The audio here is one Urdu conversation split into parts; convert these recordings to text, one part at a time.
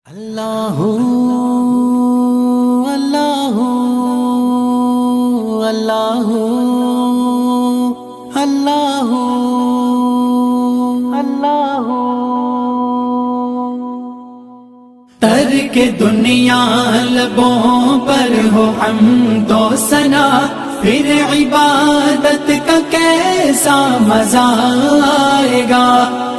اللہ اللہ اللہ اللہ اللہ ترک دنیا لبوں پر ہو حمد و ثنا، پھر عبادت کا کیسا مزہ آئے گا،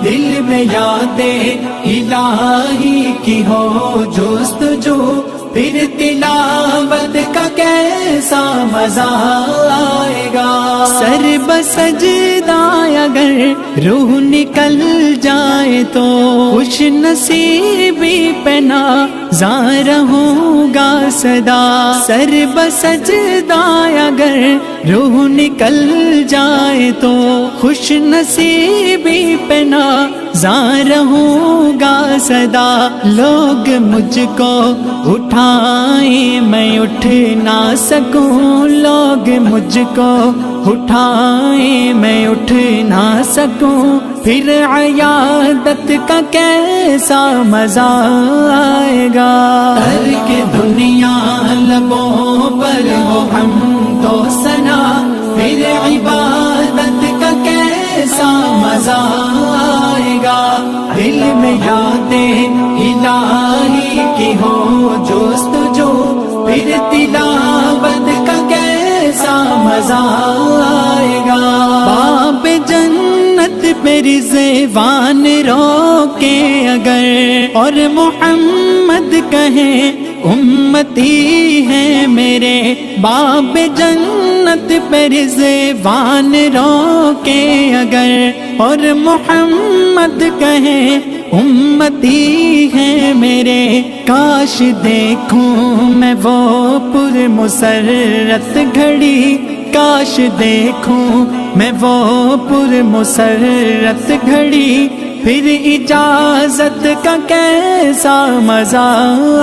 دل میں یاد الہی کی ہو جستجو، پھر تلاوت کا کیسا مزہ آئے گا۔ سر بسجدہ اگر روح نکل جائے تو خوش نصیبی پہ ناظر ہوگا صدا، سر بسجدہ اگر روح نکل جائے تو خوش نصیبی پہ ناظر ہوگا صدا۔ لوگ مجھ کو اٹھائیں میں اٹھ نہ سکوں، لوگ مجھ کو اٹھائیں میں اٹھ نہ سکوں، پھر عیادت کا کیسا مزہ آئے گا۔ ترک دنیا لبوں پر ہو حمد و ثنا، پھر عبادت کا کیسا مزہ آئے گا، دل میں یاد الہی کی ہو جستجو، پھر تلاوت کا کیسا مزہ آئے گا۔ باب جنت پہ رضوان روکے اگر اور محمد کہیں امتی ہیں میرے، باب جنت پہ رضوان روکے اگر اور محمد کہیں امتی ہیں میرے، کاش دیکھوں میں وہ پر مسرت گھڑی، کاش دیکھوں میں وہ پر مسرت گھڑی، پھر اجازت کا کیسا مزہ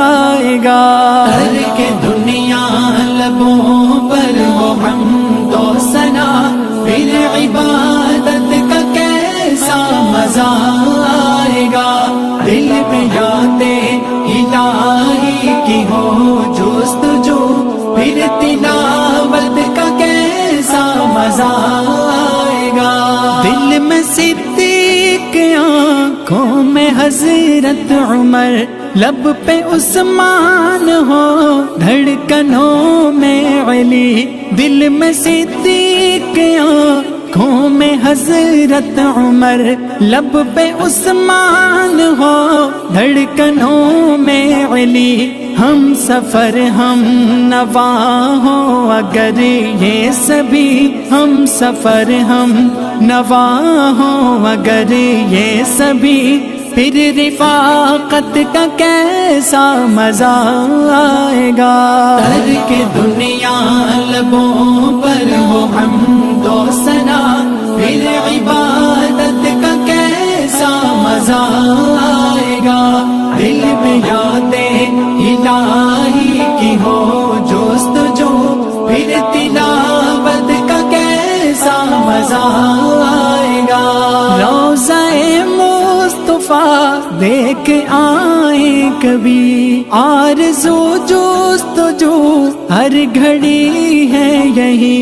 آئے گا۔ ترک دنیا لبوں پر ہو حمد و ثنا، پھر عبادت کا کیسا مزہ آئے گا، دل میں یاد الہی کی ہو جستجو، پھر تلاوت کا کیسا مزہ آئے گا۔ دل میں صدیق، آنکھوں میں حضرت عمر، لب پہ عثمان ہو دھڑکنوں میں علی، دل میں صدیق، آنکھوں میں حضرت عمر، لب پہ عثمان ہو دھڑکنوں میں علی، ہم سفر ہم نوا ہو اگر یہ سبھی، ہم سفر ہم نوا ہو اگر یہ سبھی، پھر رفاقت کا کیسا مزہ آئے گا۔ ترک دنیا لبوں پر ہو حمد و ثنا، پھر عبادت کا کیسا مزہ آئے گا، دل میں یاد الہی کی ہو جستجو، پھر تلاوت کا کیسا مزہ آئے گا۔ روضہ مصطفیٰ دیکھ آئیں کبھی، آرزو جستجو ہر گھڑی ہے یہی،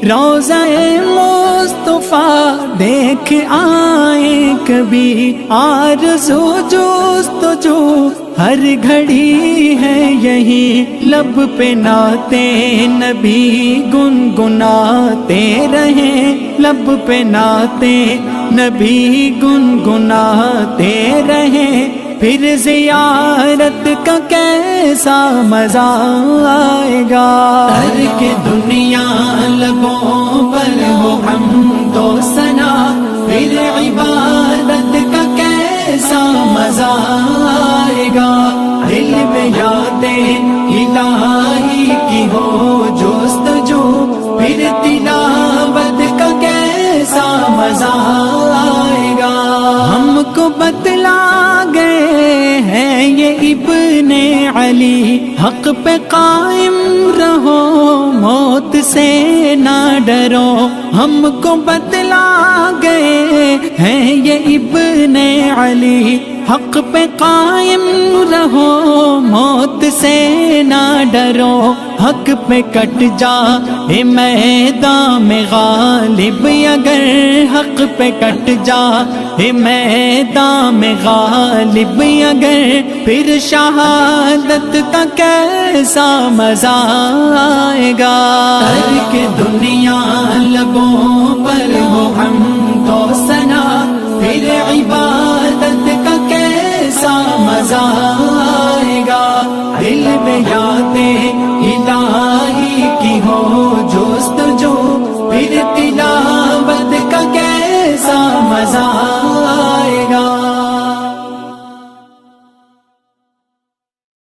روضہ مصطفیٰ دیکھ آئیں کبھی، آرزو جستجو ہر گھڑی ہے یہی، لب پہ نعت نبی گنگناتے رہیں، لب پہ نعت نبی گنگناتے رہیں، پھر زیارت کا کیسا مزہ آئے گا۔ ترک دنیا لبوں پر ہو حمد و ثنا، پھر عبادت کا کیسا مزہ آئے گا، دل میں یاد الہی کی ہو جستجو، پھر تلاوت کا کیسا مزہ آئے گا۔ ہم کو بتلا گئے ہیں یہ ابن علی، حق پہ قائم رہو موت سے نہ ڈرو، ہم کو بتلا گئے ہیں یہ ابن علی، حق پہ قائم رہو، موت سے نہ ڈرو، حق پہ کٹ جا اے میدان میں غالب، اگر حق پہ کٹ جا اے میدان میں غالب، اگر پھر شہادت کا کیسا مزہ آئے گا۔ ترک دنیا لبوں پر ہو حمد و ثنا، پھر عبادت کا کیسا مزہ آئے گا۔ دل میں یاد الہی کی ہو